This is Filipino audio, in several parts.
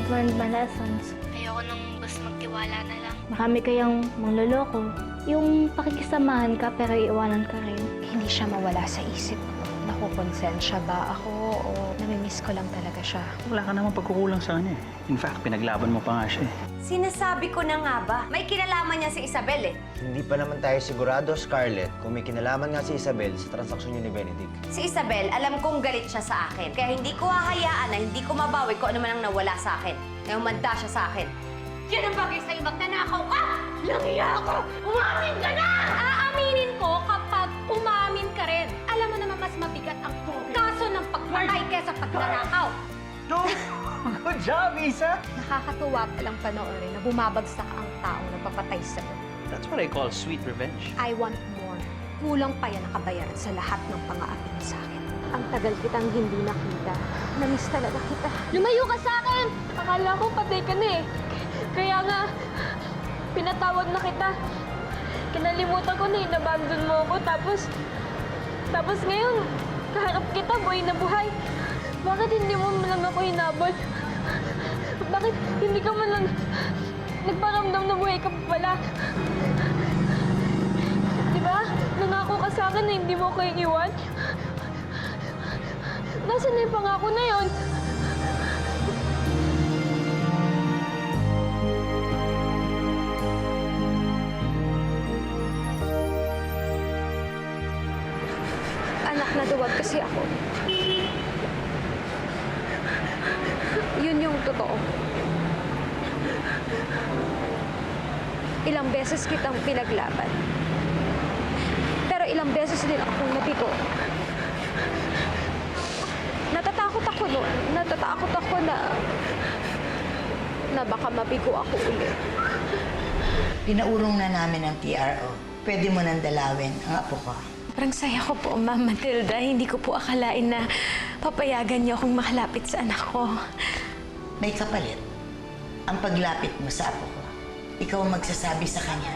learned my lessons. Ayoko nang bas magtiwala na lang. Marami kayang manloloko. Yung pakikisamahan ka pero iiwanan ka rin. Hindi siya mawala sa isip ko. Nakukonsensya ba ako o namimiss ko lang talaga siya? Wala ka namang pagkukulang sa kanya eh. In fact, pinaglaban mo pa nga siya eh. Sinasabi ko na nga ba, may kinalaman niya si Isabel eh. Hindi pa naman tayo sigurado, Scarlett, kung may kinalaman nga si Isabel sa transaksyon niyo ni Benedict. Si Isabel, alam kong galit siya sa akin. Kaya hindi ko hahayaan na hindi ko mabawi kung ano man ang nawala sa akin. Kaya umanda siya sa akin. Yan ang bagay sa'yo, magnanakaw ka! Langya ako! Umamin ka na! Aaminin ko kapag umamin ka rin. Alam mo naman mas mabigat ang kaso ng pagpatay kesa pagnanakaw. No! Good job, Isa! Nakakatuwa palang panoorin na bumabagsak ang taong nagpapatay sa'yo. That's what I call sweet revenge. I want more. Kulang pa yan nakabayaran sa lahat ng pang-aapi mo sa akin. Ang tagal kitang hindi nakita. Namiss talaga kita. Lumayo ka sa akin! Akala ko patay ka na eh. Kaya nga, pinatawad na kita. Kinalimutan ko na inabandon mo ako. Tapos ngayon, kaharap kita, buhay na buhay. Bakit hindi mo man lang ako hinabol? Bakit hindi ka man lang nagparamdam na buhay ka pa pala? Di ba? Nangako ka sa akin na hindi mo ko iiwan. Nasaan na yung pangako na yun? Anak na duwag kasi ako. Yun yung totoo. Ilang beses kitang pinaglaban. Pero ilang beses din akong nabigo. Natatakot ako noon. Natatakot ako na baka mabigo ako ulit. Pinaurong na namin ang PRO. Pwede mo nang dalawin ang apo ko. Parang saya ko po, Ma'am Matilda. Hindi ko po akalain na papayagan niyo akong makalapit sa anak ko. May kapalit. Ang paglapit mo sa apo ko. Ikaw ang magsasabi sa kanya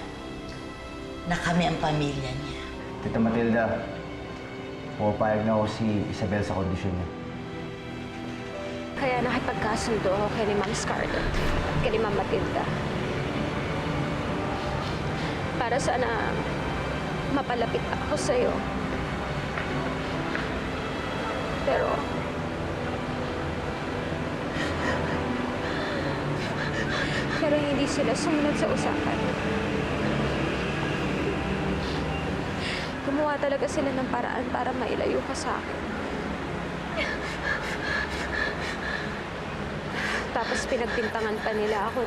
na kami ang pamilya niya. Tita Matilda, pupayag na ako si Isabel sa kondisyon niya. Kaya nakipagkasundo ako kay ni Ma'am Scarlett at kay ni Ma'am Matilda. Para sana mapalapit ako sa'yo. Pero hindi sila sumunod sa usapan. Gumawa talaga sila ng paraan para mailayo ka sa akin. Tapos pinagbintangan pa nila ako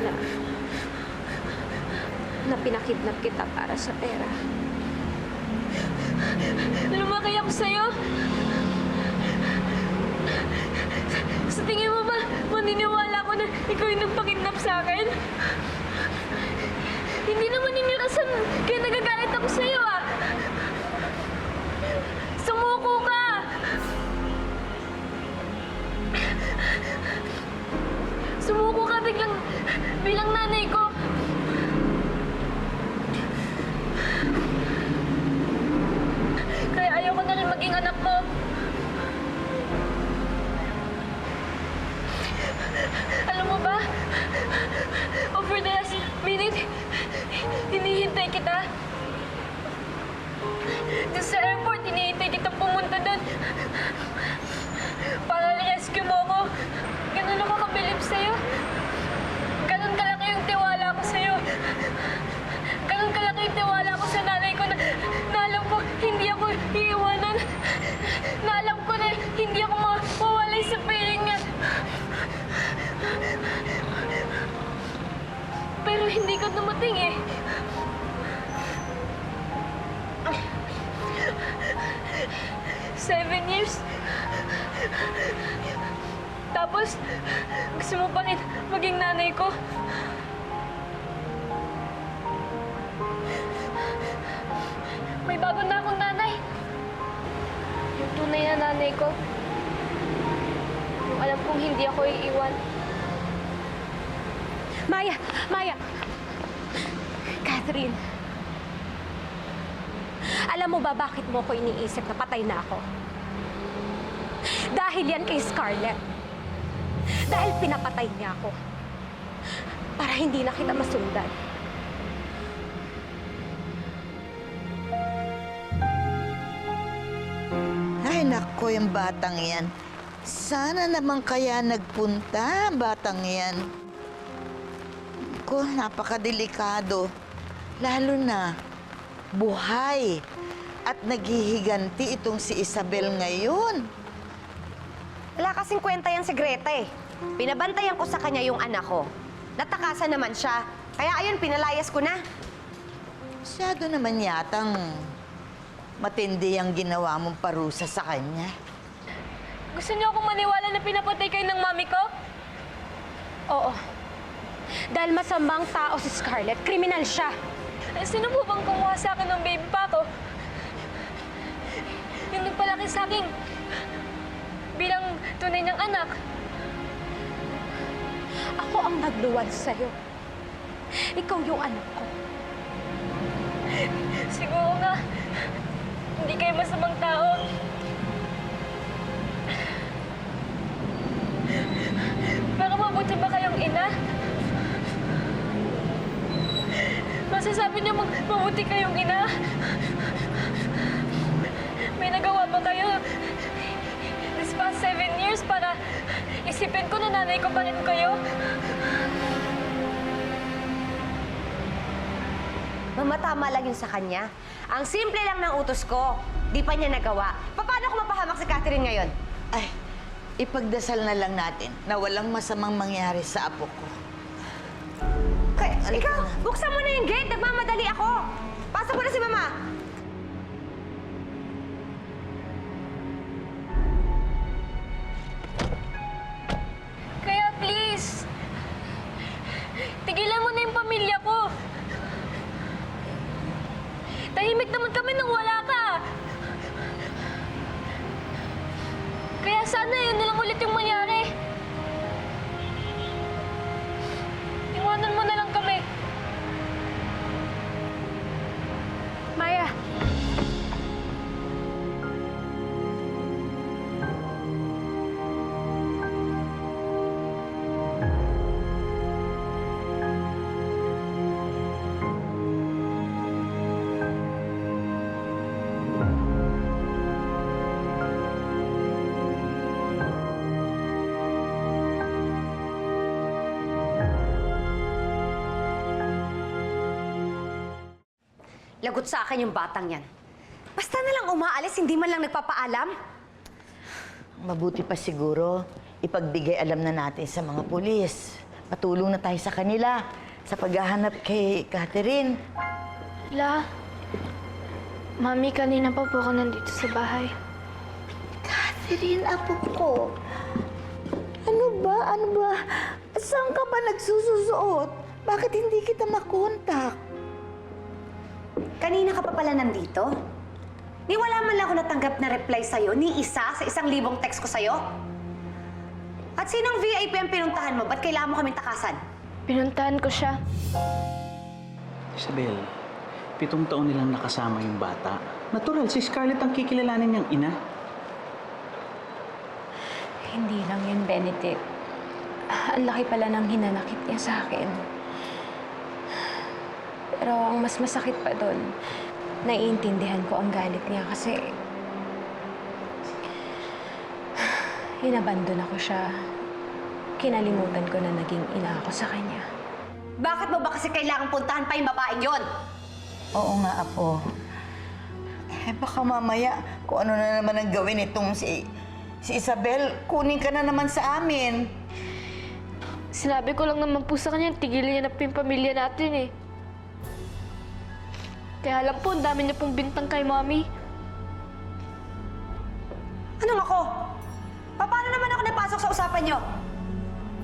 na pinakidnap kita para sa pera. Lumaki ako sa'yo. Sa tingin mo ba, maniniwala ko na ikaw yung nagpakidnap sa akin? Hindi naman yun yung rason kaya nagagalit ako sa'yo, ah. Sumuko ka! Sumuko ka bilang nanay ko. Kaya ayoko na rin maging anak mo. Alam mo ba? Over the last minute, hinihintay kita. Doon sa airport, hinihintay kitang pumunta doon. Para rescue mo ako. Ganun ako kabilib sa'yo. Ganun kalaki yung tiwala ko sa'yo. Ganun kalaki yung tiwala ko sa nanay ko na alam ko hindi ako iiwanan. Na alam ko na hindi ako mawawalay sa piling niya. Pero hindi ka dumating eh. Seven years. Tapos, gusto mo pa rin maging nanay ko. May bago na akong nanay. Yung tunay na nanay ko. Yung alam kong hindi ako iiwan. Maya! Catherine. Alam mo ba bakit mo ko iniisip na patay na ako? Dahil yan kay Scarlett. Dahil pinapatay niya ako. para hindi na kita masundan. Ay, nako, yung batang yan. Sana naman kaya nagpunta, batang yan. Ko, napakadelikado. Lalo na, buhay. At naghihiganti itong si Isabel ngayon. Wala kasing kwenta yan si Greta eh. Pinabantayan ko sa kanya yung anak ko. Natakasan naman siya. Kaya ayun, pinalayas ko na. Masyado naman yatang matindi ang ginawa mong parusa sa kanya. Gusto niyo akong maniwala na pinapatay kayo ng mami ko? Oo. Dahil masamang tao si Scarlett, kriminal siya. Eh, sino po bang kumuha sa akin ng baby pa ko? Yung nagpalaki sa akin bilang tunay niyang anak. Ako ang nagluwal sa'yo. Ikaw yung anak ko. Siguro nga, hindi kayo masamang tao. Pero mabuti ba kayong ina? Masasabi niyo mabuti kayong ina? May nagawa ba kayo this past 7 years para isipin ko na nanay ko pa rin kayo? Mama, tama lang yun sa kanya. Ang simple lang ng utos ko. Di pa niya nagawa. Paano ko mapahamak si Catherine ngayon? Ay, ipagdasal na lang natin na walang masamang mangyari sa apo ko. Kaya, Halika ikaw, na. buksan mo na yung gate. Nagmamadali ako. Pasok mo na si Mama. Kaya please, tigilan mo na yung pamilya ko. Tahimik naman kami nang wala ka. Kaya sana yun na lang ulit yung mangyari. Iwanan mo na lang kami. Maya, Lagot sa akin yung batang yan. Basta na lang umaalis, hindi man lang nagpapaalam. Mabuti pa siguro, ipagbigay alam na natin sa mga pulis. Patulong na tayo sa kanila sa paghahanap kay Catherine. La, Mami, kanina pa po ako nandito sa bahay. Catherine, apo ko. Ano ba? Saan ka ba nagsususuot? Bakit hindi kita makontak? Kanina ka pa pala nandito? Ni wala man lang ako natanggap na reply sa'yo, ni isa sa 1,000 text ko sa'yo? At sinong VIP ang pinuntahan mo? Ba't kailangan mo kaming takasan? Pinuntahan ko siya. Isabel, 7 taon nilang nakasama yung bata. Natural, si Scarlett ang kikilalanin niyang ina. Hindi lang yun, Benedict. Ang laki pala ng hinanakit niya sa akin. Pero ang mas masakit pa doon, naiintindihan ko ang galit niya kasi hinabandon ako siya. Kinalimutan ko na naging ina ako sa kanya. Bakit mo ba kasi kailangan puntahan pa yung babaeng yon? Oo nga, apo. Eh, baka mamaya kung ano na naman ang gawin itong si Isabel, kunin ka na naman sa amin. Sinabi ko lang naman po sa kanya, tigilan niya na po yung pamilya natin eh. Kaya alam po, ang dami niya pong bintang kay Mami. Anong ako? Paano naman ako napasok sa usapan niyo?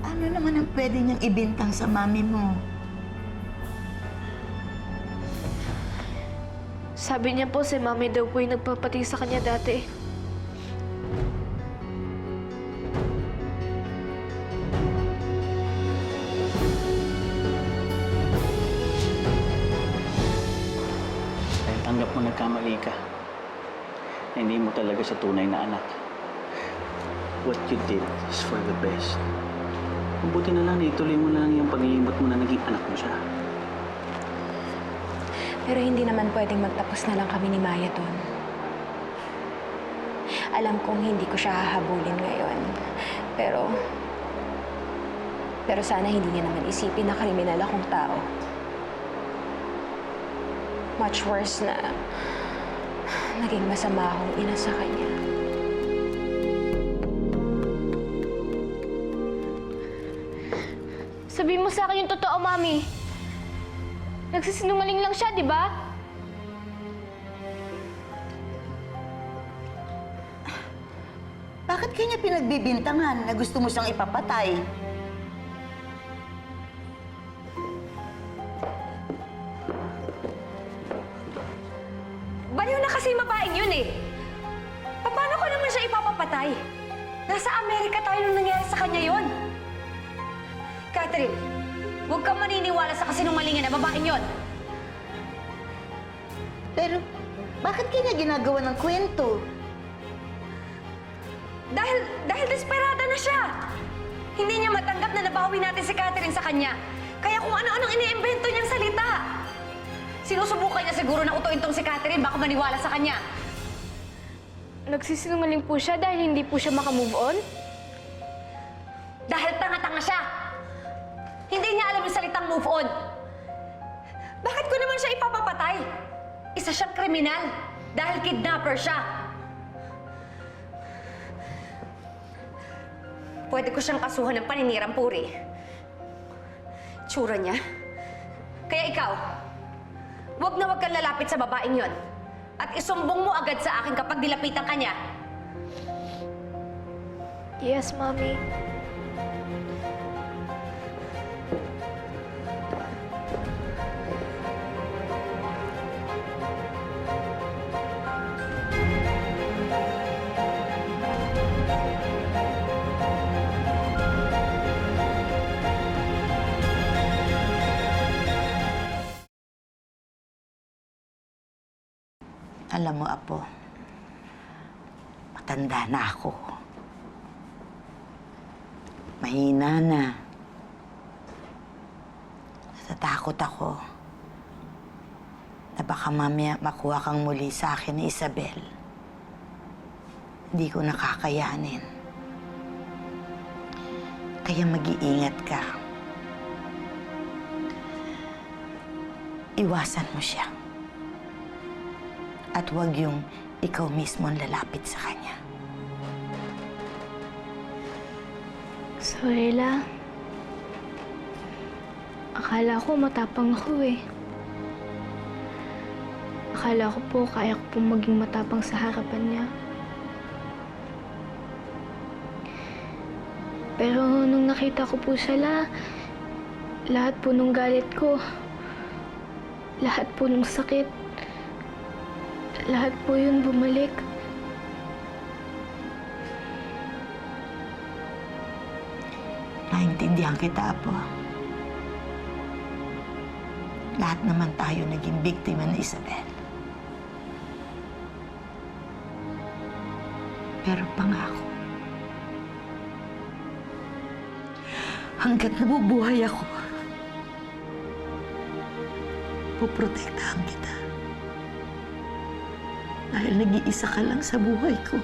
Ano naman ang pwede niyang ibintang sa mami mo? Sabi niya po, si Mami daw po yung nagpapati sa kanya dati. Dahil tanggap mo nagkamali ka. Na hindi mo talaga sa tunay na anak. What you did is for the best. Mabuti na lang, ituloy mo na lang yung pag-iimot mo na naging anak mo siya. Pero hindi naman pwedeng magtapos na lang kami ni Maya doon. Alam kong hindi ko siya hahabulin ngayon. Pero sana hindi niya naman isipin na kriminal akong tao. Much worse na naging masama akong ina sa kanya. Sabihin mo sa akin yung totoo, Mami. Nagsisinungaling lang siya, di ba? Bakit kanya pinagbibintangan na gusto mo siyang ipapatay? Baliw na kasi yung babaeng yun eh. Paano ko naman siya ipapapatay? Nasa Amerika tayo nung nangyari sa kanya yun. Catherine, huwag kang maniniwala sa kasinungalingan na babaeng yun. Pero, bakit kanya ginagawa ng kwento? Dahil desperada na siya. Hindi niya matanggap na nabawi natin si Catherine sa kanya. Kaya kung ano-anong iniimbento niyang salita. Sinusubukan niya siguro na utuin tong si Catherine, baka maniwala sa kanya. Nagsisinungaling po siya dahil hindi po siya makamove on? Dahil tanga-tanga siya. Hindi niya alam yung salitang move on. Bakit ko naman siya ipapapatay? Isa siyang kriminal dahil kidnapper siya. Pwede ko siyang kasuhan ng paninirang puri. Tsura niya. Kaya ikaw, huwag na huwag kang lalapit sa babaeng yon. At isumbong mo agad sa akin kapag dilapitan ka niya. Yes, Mami. Alam mo, Apo, matanda na ako. Mahina na. Natatakot ako na baka mamaya makuha kang muli sa akin ni Isabel. Hindi ko nakakayanin. Kaya mag-iingat ka. Iwasan mo siya. At huwag yung ikaw mismo ang lalapit sa kanya. Sorella, akala ko matapang ako eh. Akala ko po kaya ko pong maging matapang sa harapan niya. Pero nung nakita ko po siya, lahat po nung galit ko, lahat po nung sakit, lahat po yun bumalik. Naintindihan kita, Apo. Lahat naman tayo naging biktima ni Isabel. Pero pangako, hanggat nabubuhay ako, puprotektahan kita. Dahil nag-iisa ka lang sa buhay ko.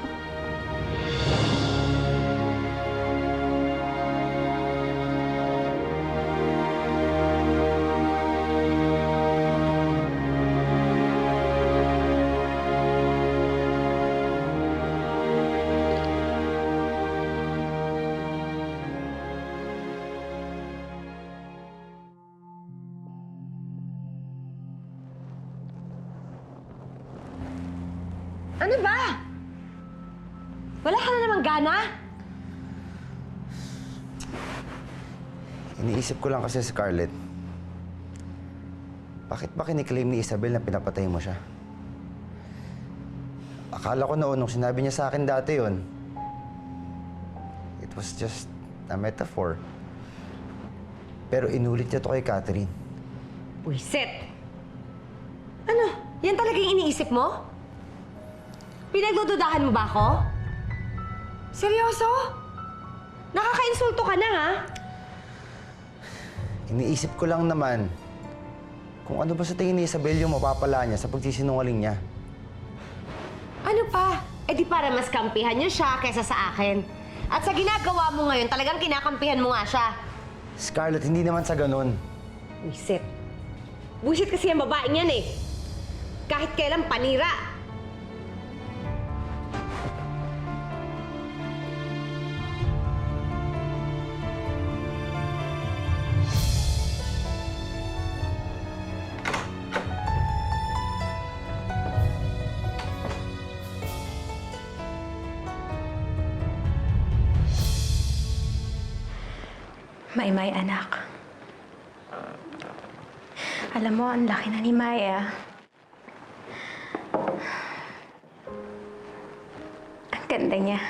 Ano ba? Wala ka na namang gana? Iniisip ko lang kasi si Scarlett. Bakit ba kiniklaim ni Isabel na pinapatay mo siya? Akala ko noon nung sinabi niya sa akin dati yon, it was just a metaphor. Pero inulit niya to kay Catherine. Buisit! Ano? Yan talagang iniisip mo? Pinagdududahan mo ba ako? Seryoso? Nakaka-insulto ka na, ha? Iniisip ko lang naman kung ano ba sa tingin ni Isabel yung mapapala niya sa pagsisinungaling niya. Ano pa? Eh di para mas kampihan niyo siya kaysa sa akin. At sa ginagawa mo ngayon, talagang kinakampihan mo nga siya. Scarlett, hindi naman sa ganun. Buisit. Buisit kasi ang babaeng yan eh. Kahit kailan panira. Maymay, anak. Alam mo, ang laki na ni Maya. Ang ganda niya.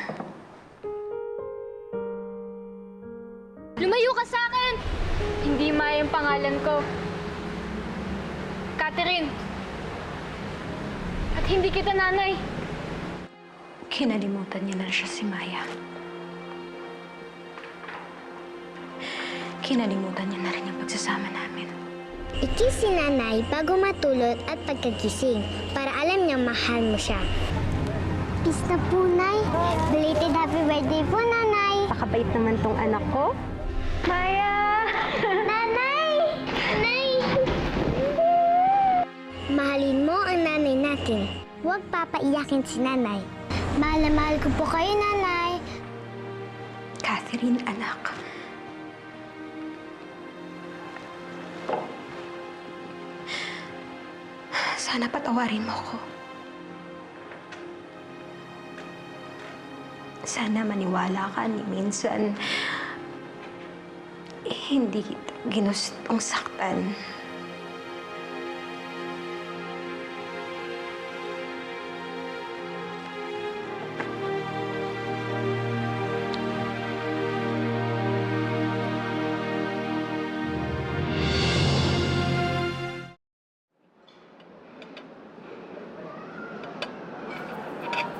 Lumayo ka sa akin! Hindi Maya yung pangalan ko. Catherine. At hindi kita nanay. Kinalimutan niya na siya si Maya. Kinalimutan niya na rin yung pagsasama namin. I-kiss si nanay bago matulog at pagkagising para alam niyang mahal mo siya. Kiss na po, Nay. Belated happy birthday po, Nanay. Pakabait naman tong anak ko. Maya! Nanay! Nanay! Mahalin mo ang nanay natin. Huwag papaiyakin si nanay. Mahal na mahal ko po kayo, Nanay. Catherine, anak. Sana patawarin mo ko. Sana maniwala ka ni minsan hindi kita ginustong saktan.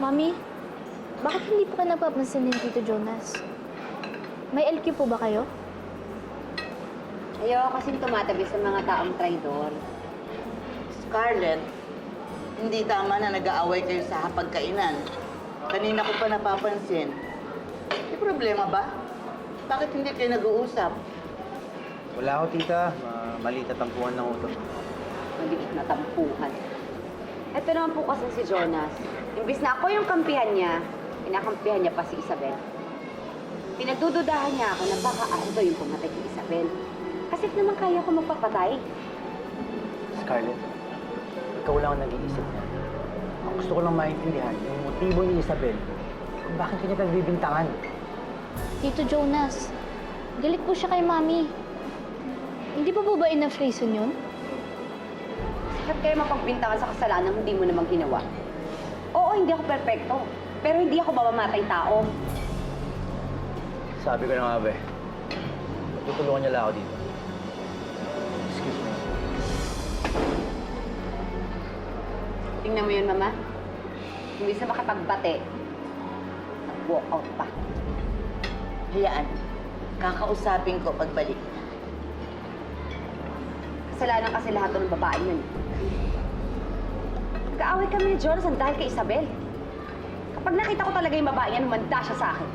Mami, bakit hindi po ka napapansin ni Tito Jonas? May LQ po ba kayo? Ayoko kasing tumatabi sa mga taong traidor. Scarlett, hindi tama na nag-aaway kayo sa hapagkainan. Kanina ko pa napapansin. May problema ba? Bakit hindi kayo nag-uusap? Wala ako, tita. Maliit na tampuhan lang ito. Maliit na tampuhan. Ito naman po kasi si Jonas. Imbis na ako yung kampihan niya, pinakampihan niya pa si Isabel. Pinagdududahan niya ako na baka ako daw yung pumatay kay Isabel. Kasi naman kaya ko magpapatay. Scarlett, ikaw lang ang nag-iisip niya. Ang gusto ko lang maintindihan yung motibo ni Isabel kung bakit kanya nagbibintangan. Tito Jonas, galit po siya kay Mami. Hindi pa po ba enough reason yun? Bakit kayo mapagbintangan sa kasalanan hindi mo namang ginawa? Oo, hindi ako perpekto. Pero hindi ako mamamatay tao. Sabi ko na nga, be. Tutulungan niya lang ako dito. Excuse me. Tingnan mo yun, Mama. Hindi sa makapagbate. Nag-walk out pa. Hayaan. Kakausapin ko pagbalik. Kasalanan kasi lahat ng babae yun. Kaaway kami ni Jonathan dahil kay Isabel. Kapag nakita ko talaga yung babae yan, humanda siya sa akin.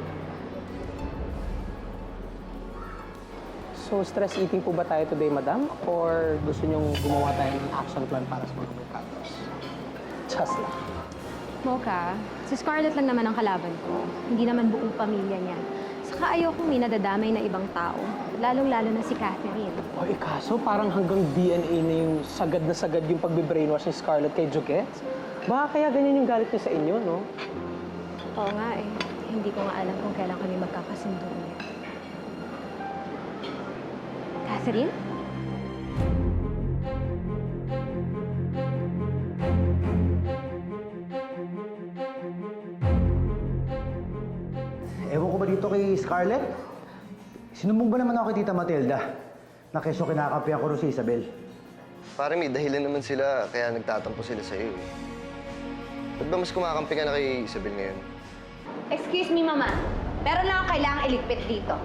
So, stress eating po ba tayo today, madam? Or gusto niyong gumawa tayo ng action plan para sa mga mercados? Just lang. Mocha, si Scarlett lang naman ang kalaban ko. Hindi naman buong pamilya niya. Saka ayokong may nadadamay na ibang tao. Lalong-lalo na si Catherine. O, kaso parang hanggang DNA na yung sagad yung pagbe-brainwash ni Scarlett kay Jugets. Baka kaya ganyan yung galit niya sa inyo, no? Oo nga eh. Hindi ko nga alam kung kailan kami magkakasundo ulit. Catherine? Ewan ko ba dito kay Scarlett? Sinumbong ba naman ako kay Tita Matilda na keso kinakampihan ko rin si Isabel? Parang may dahilan naman sila, kaya nagtatampo sila sa'yo eh. Ba't ba mas kumakampi ka na kay Isabel ngayon? Excuse me, Mama. Meron lang ako kailangang iligpit dito.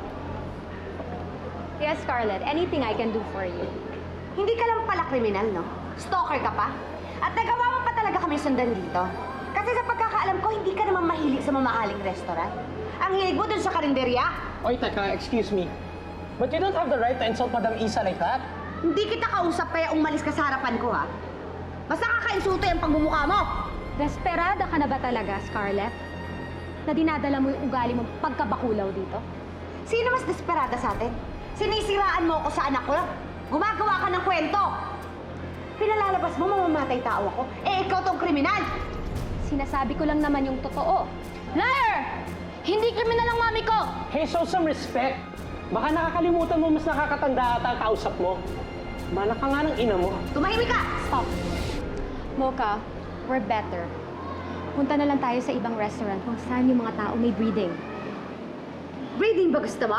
Yes, Scarlett. Anything I can do for you. Hindi ka lang pala kriminal, no? Stalker ka pa? At nagawa mo pa talaga kami sundan dito? Kasi sa pagkakaalam ko, hindi ka naman mahilig sa mamahaling restaurant. Ang hilig mo dun sa karinderya. Oy, teka, excuse me. But you don't have the right to insult Madam Isa like that. Hindi kita kausap kaya umalis ka sa harapan ko, ha? Basta kakainsulto yung pagmumukha mo! Desperada ka na ba talaga, Scarlett? Na dinadala mo yung ugali mong pagkabakulaw dito? Sino mas desperada sa atin? Sinisiraan mo ako sa anak ko? Gumagawa ka ng kwento! Pinalalabas mo, mamamatay tao ako. Eh, ikaw tong kriminal! Sinasabi ko lang naman yung totoo. Liar! Hindi kriminal ang mami ko! Hey, show some respect. Baka nakakalimutan mo mas nakakatanda ata ang kausap mo. Mana ka nga ng ina mo. Tumahimik ka! Stop. Mocha, we're better. Punta na lang tayo sa ibang restaurant kung saan yung mga tao may breeding. Breeding ba gusto mo?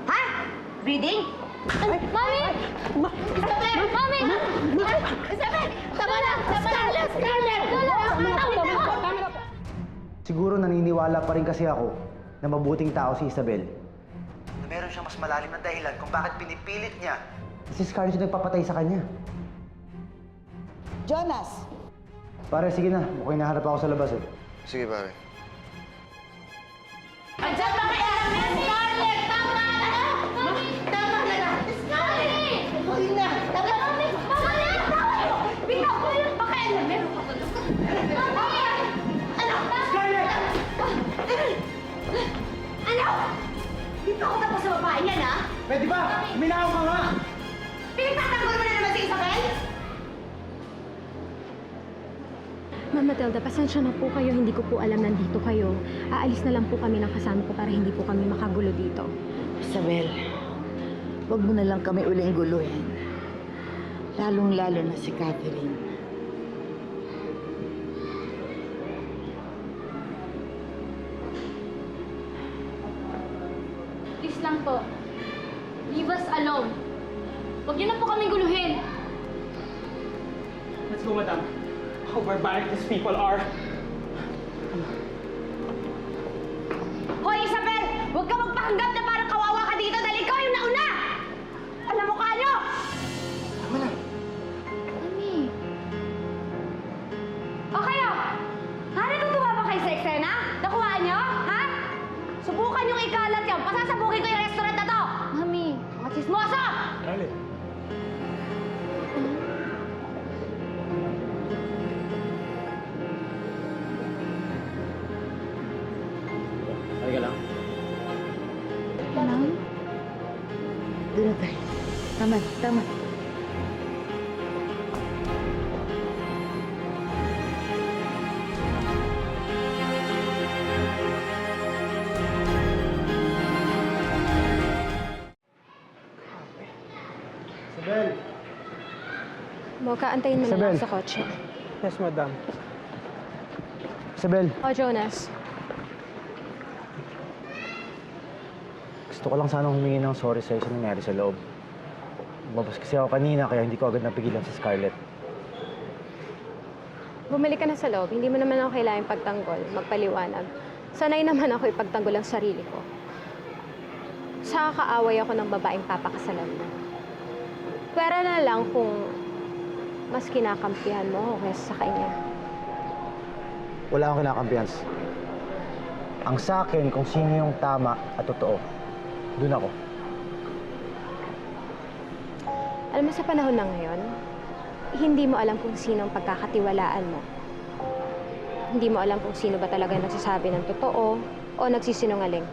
Ha? Breeding? Mami! Isabel! Mami! Isabel! Tama na! Scarlett! Scarlett! Siguro naniniwala pa rin kasi ako na mabuting tao si Isabel. Na meron siyang mas malalim na dahilan kung bakit pinipilit niya si Scarlett yung nagpapatay sa kanya. Jonas! Pare, sige na. Mukhang nahanap ako sa labas eh. Sige, pare. Andiyan ba kaya namin, Scarlett? Tama na! Mami! Tama na na! Scarlett! Huli na! Tama na! Scarlett! Bitaw ko yung pakialam. Meron ka ba? Mami! Ano? Scarlett! Ano? Dito ako tapos sa babae yan, ha? Pwede ba? Minaw ka nga! Pinagtatanggol mo na naman si Isabel? Ma'am Matilda, pasensya na po kayo. Hindi ko po alam nandito kayo. Aalis na lang po kami ng kasama ko para hindi po kami makagulo dito. Isabel, wag mo na lang kami uling guluhin. Lalong-lalo na si Catherine. Please lang po. Leave us alone. Huwag niyo na po kaming guluhin. Let's go, madam. How barbaric these people are. Hoy, Isabel! Huwag ka magpakanggap na parang kawawa ka dito dahil ikaw yung nauna! Alam mo ka nyo! Mami. O kayo? Ha? Natutuwa ba kayo sa eksena? Nakuhaan nyo? Ha? Subukan yung ikalat yan. Pasasabukin ko yung restaurant na to! Mami. Mga chismoso! Scarlett. Halika lang. Doon na tayo. Tama, tama. Isabel! Mocha, antayin mo na Isabel. lang sa kotse. Yes, madam. Isabel! O, Jonas. Gusto ko lang sanang humingi ng sorry sa'yo sa nangyari sa loob. Lumabas kasi ako kanina kaya hindi ko agad napigilan si Scarlett. Bumalik ka na sa loob. Hindi mo naman ako kailangang pagtanggol, magpaliwanag. Sanay naman ako ipagtanggol ang sarili ko. Saka kaaway ako ng babaeng papakasalan mo. Pwera na lang kung mas kinakampihan mo ako kaysa sa kanya. Wala akong kinakampihan. Ang sa akin, kung sino yung tama at totoo, doon ako. Alam mo, sa panahon na ngayon, hindi mo alam kung sino ang pagkakatiwalaan mo. Hindi mo alam kung sino ba talaga nagsasabi ng totoo o nagsisinungaling.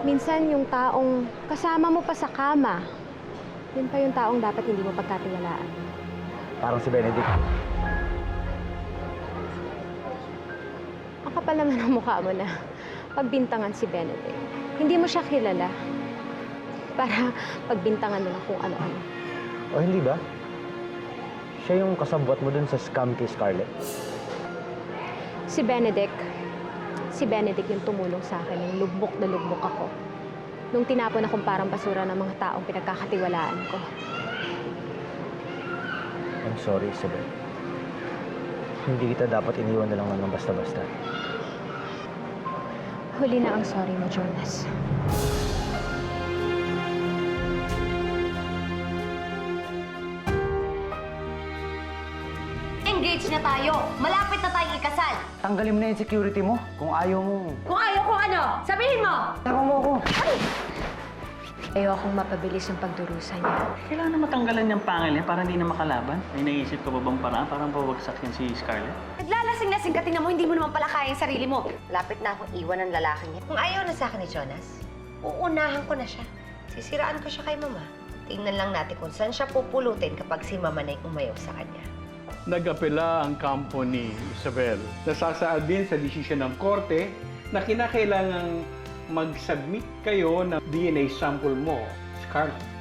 Minsan, yung taong kasama mo pa sa kama, yun pa yung taong dapat hindi mo pagkatiwalaan. Parang si Benedict. Ang kapal naman ang mukha mo na pagbintangan si Benedict. Hindi mo siya kilala para pagbintangan mo na kung ano-ano. O hindi ba? Siya yung kasabwat mo dun sa scam kay Scarlett. Si Benedict yung tumulong sa akin, yung lugmok na lugmok ako. Nung tinapon akong parang basura ng mga taong pinagkakatiwalaan ko. I'm sorry, Isabel. Hindi kita dapat iniwan na lang ng basta-basta. Huli na ang sorry mo, Jonas. engaged na tayo. Malapit na tayong ikasal. Tanggalin mo na yung security mo kung ayaw mo. Kung ayaw ko ano, sabihin mo! Tama mo ako. Ayokong mapabilis yung pagdurusa niya. Kailangan na matanggalan niyang pangil niya para hindi na makalaban. May naisip ka ba bang paraan parang pabagsak yan si Scarlett? Naglalasing-lasing ka, tingnan mo, hindi mo naman pala kaya yung sarili mo. Lapit na akong iwan ng lalaking niya. Kung ayaw na sa akin ni Jonas, uunahan ko na siya. Sisiraan ko siya kay Mama. Tingnan lang natin kung saan siya pupulutin kapag si Mama na yung umayaw sa kanya. Nag-apela ang kampo ni Isabel. Nasasaad din sa desisyon ng korte na kinakailangang mag-submit kayo ng DNA sample mo, Scarlett.